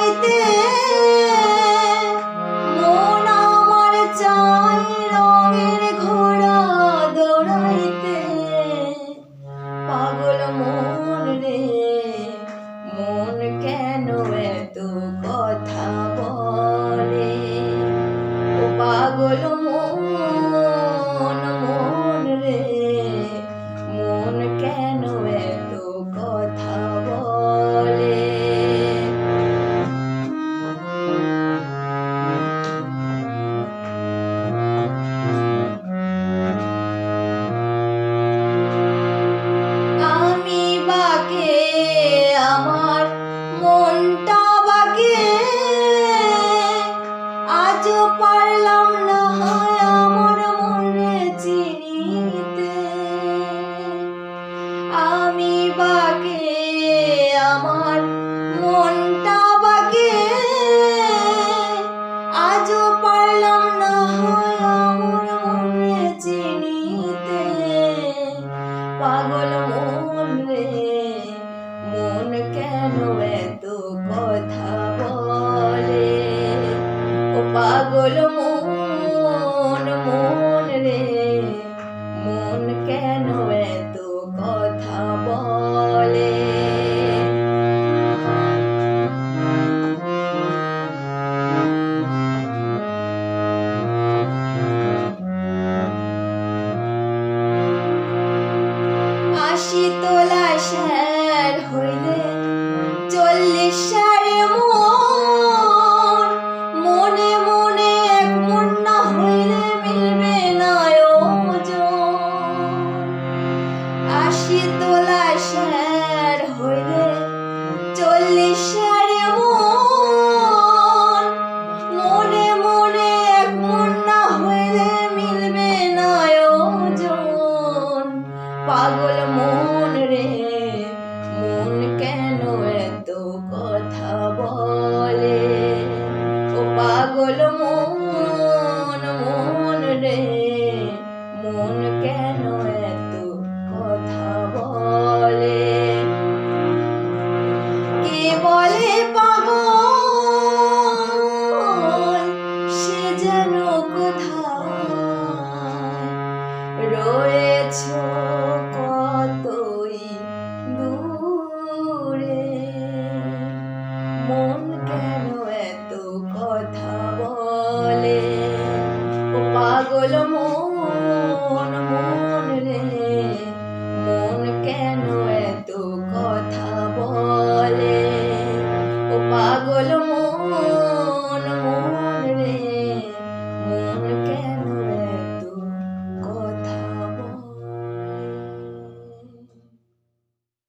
দৌড়াইতে মন আমার চাই রঙের ঘোড়া দৌড়াইতে। পাগল মন রে মন কেন এত কথা বলে? ও পাগল মন মন রে মন কেন এত কথা বলে? আমি বাকে আমার মনটা বাকে আজও পারলাম না হয় আমার মনে চিনিতে। আমি বাকে আমার মনটা বাকে আজও পারলাম না হয় আমার মনে চিনিতে। পাগল মন রে মন কেন এত কথা বলে? ও পাগল মন মন রে মন কেন এত কথা বলে? আশি তোলা শের হইলে 40 সারে মন। মনে মনে এক মন না হইলে মিলবে না ওজন। 80 তোলা শের হইলে 40 সারে মন। মনে মনে এক মন না হইলে মিলবে না ওজন। পাগল মন রে মন কেন এত কথা বলে? ও পাগল মন মন রে মন কেন এত কথা বলে? কে বলে পাগল সে যেন কোথায় রয়েছ কতই দূরে। মন কেন এত কথা বলে? ও পাগল মন মন